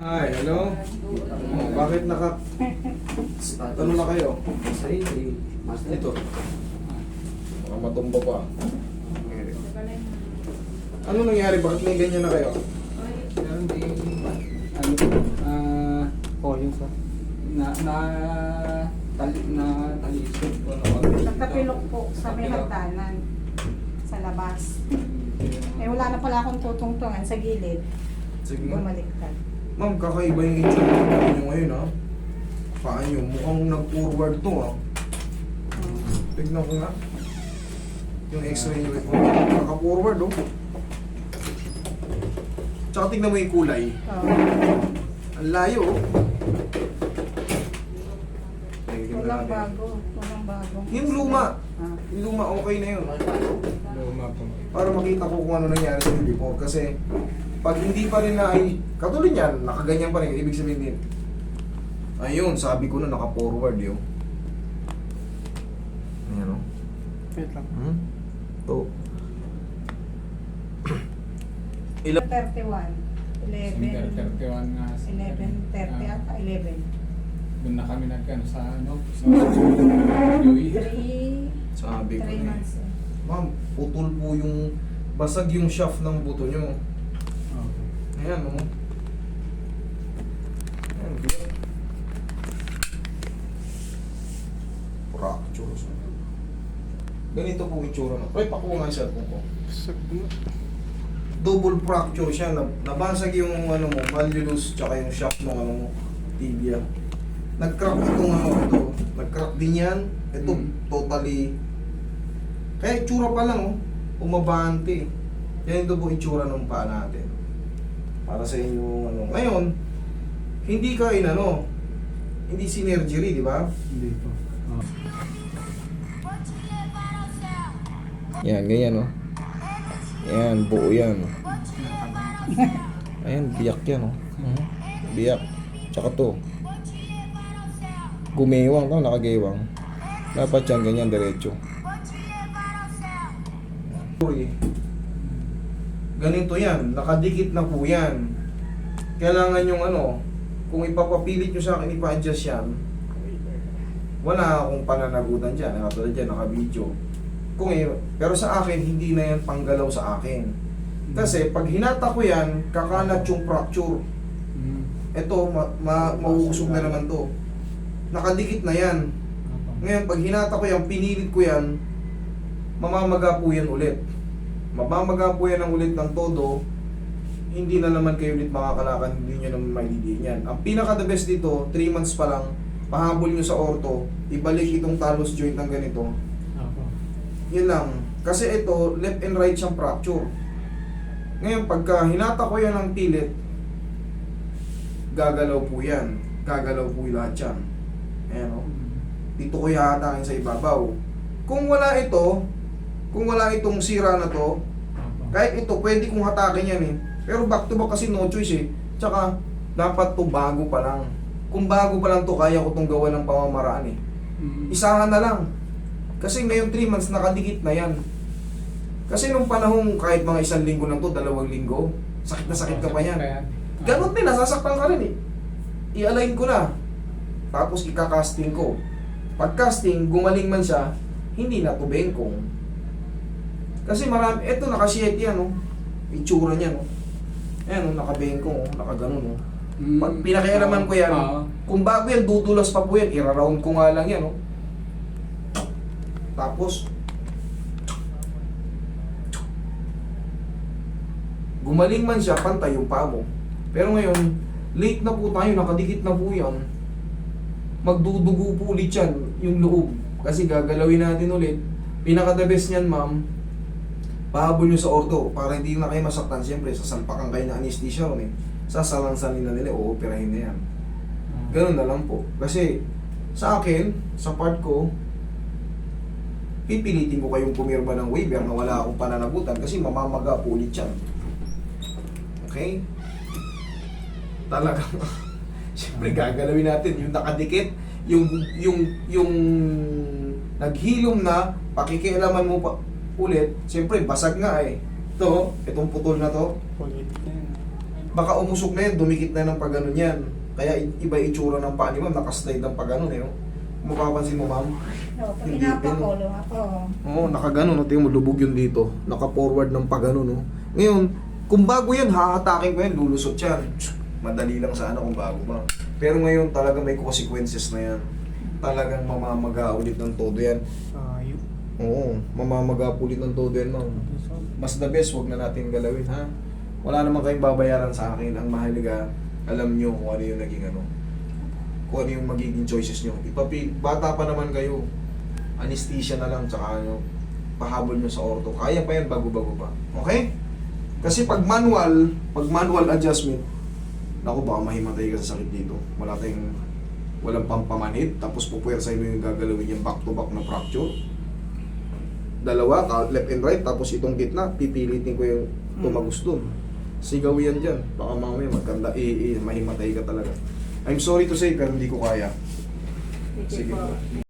Hi, hello? Bakit ano na kayo? Dito. Baka matumba pa. Ano nangyari? Bakit may ganyan na kayo? Meron din, polio sa talisod ko na Nagkapilok po sa may hagdanan sa labas. Eh wala na pala akong tutungtungan sa gilid. Sige ma'am. Bumaliktad. Ma'am, kakaiba yung itsura nyo ngayon ha. Paa nyo, mukhang nag-forward to ha. Tignan ko nga. Yung x-ray nyo ito. Naka-forward oh. Tsaka tignan mo yung kulay. Ang layo oh. Walang bago. Walang bago. Yung luma. Ah. Yung luma okay na yun. luma po. Para makita ko kung ano nangyari sa before. Kasi pag hindi pa rin na ay, katulad yan, nakaganyan pa rin, ibig sabihin din. Ayun, sabi ko na naka-forward yun. Ayan o. Wait lang. Ito. 31. 11. 31 nga. 11:30 ata. 11. Doon na kami nagkano sa sa New Year. 3 Sabi ko na months. ma'am, putol po yung, basag yung shaft ng buto nyo. Okay. Ayan o. Ayan, biyak. Fractures. Ganito po yung itsura na. Ay, pakuha nga yung cellphone ko. Double fracture siya. Nabasag yung ano mo, malleolus, tsaka yung shaft ng ano mo, tibia. Nag-crack itong ano ito. Nag-crack din yan. Ito, totally. Kaya itsura pa lang, oh. Umabante. Yan ito po itsura ng paa natin. Para sa inyo, ano. Ngayon, hindi ka inano, hindi synergery, di ba? Hindi po. Yan, ganyan, oh. Yan, buo yan. Ayan, biyak yan, oh. Biyak. Tsaka to. Gumewang to, nakagewang. Dapat yan, ganyan, diretso. Ganito yan, nakadikit na po yan. Kailangan yung ano, kung ipapapilit nyo sa akin, ipa-adjust yan, wala akong pananagutan dyan. Katulad dyan, naka-video. Pero sa akin, hindi na yan panggalaw sa akin. Kasi pag hinata ko yan, kakalat yung fracture. Ito, mauusog na naman to. Nakadikit na yan. Ngayon, pag hinata ko yan, pinilit ko yan, mamamaga po yan ulit. Mamamaga po yan ang ulit ng todo, hindi na naman kayo ulit makakalakan, hindi nyo naman maididiin yan. Ang pinaka-the best dito, 3 months pa lang, pahabol nyo sa ortho, ibalik itong talus joint ng ganito. Yun lang. Kasi ito, left and right siyang fracture. Ngayon, pagka hinata ko yan ng pilit, gagalaw po yan. Gagalaw po yung lahat yan. Ayan o. Dito ko ihatakin sa ibabaw. Kung wala ito, kung wala itong sira na to, kahit ito, pwede kong hatakin yan eh. Pero back to back kasi no choice eh. Tsaka, dapat to bago pa lang. Kung bago pa lang to, kaya ko tong gawa ng pamamaraan eh. Isahan na lang. Kasi ngayon 3 months, nakadikit na yan. Kasi nung panahong kahit mga 1 linggo lang to, 2 linggo, sakit na sakit ka pa yan. Ganon din, nasasaktan ka rin eh. I-align ko na. Tapos ika-casting ko. Pag casting, gumaling man siya, hindi na to bengkong. Kasi marami, eto naka-7 yan oh. Itsura niya no. Ayan oh, naka-bengkong oh, naka-ganon oh. Pag pinakialaman ko yan, kung bago yan, dudulas pa po yan, ira-round ko nga lang yan oh. Tapos, gumaling man siya, pantay yung paa mo. Pero ngayon, late na po tayo, nakadikit na po yan. Magdudugo po ulit yan, yung loob. Kasi gagalawin natin ulit. Pinaka-the best niyan, ma'am, pahabol nyo sa ortho para hindi na kayo masaktan. Siyempre, sasalpakan kayo na anesthesia ron eh. Sasalansanin na nila, o-operahin na yan. Ganun na lang po. Kasi, sa akin, sa part ko, pipilitin ko kayong pumirma ng waiver na wala akong pananagutan kasi mamamaga po ulit yan. Okay? Talagang siyempre gagalawin natin yung nakadikit, yung naghilom na, pakikialaman mo pa ulit, siyempre basag nga eh. Ito, itong putol na to, baka umusok na yan, dumikit na ng pag-ganon yan. Kaya iba itsura ng paa ni ma'am, nakaslide ng pag-ganon eh. Oh. Kung mapapansin mo ma'am, No, pag Hindi, inapakulo ako. oo, nakaganon, no? Tingnan mo, lubog yun dito. Naka-forward ng pag-ganon, no? Ngayon, kung bago yan, hahatakin ko yan, lulusot yan. Madali lang sana kung bago ma'am. Pero ngayon, talaga may consequences na yan. Talagang mamamaga ulit ng todo yan. Ayun. Oo, mamamaga ulit ng todo yan ma'am. Mas the best, wag na natin galawin, ha? Wala naman kayong babayaran sa akin. Ang mahalaga, alam nyo kung ano yung naging ano. Kung ano yung magiging choices nyo. Bata pa naman kayo. Anesthesia na lang, tsaka ano, pahabol nyo sa ortho. Kaya pa yan, bago-bago pa. Okay? Kasi pag manual adjustment, naku, baka mahimatay ka sa sakit dito. Walang pampamanhid, tapos pupuwersahin mo yung gagalawin yung back-to-back na fracture. Dalawa, left and right, tapos itong gitna, pipilitin ko yung tumagos dun. Sigaw yan dyan. Baka mamaya mahimatay ka talaga. I'm sorry to say, pero hindi ko kaya. Sige Sige po. po.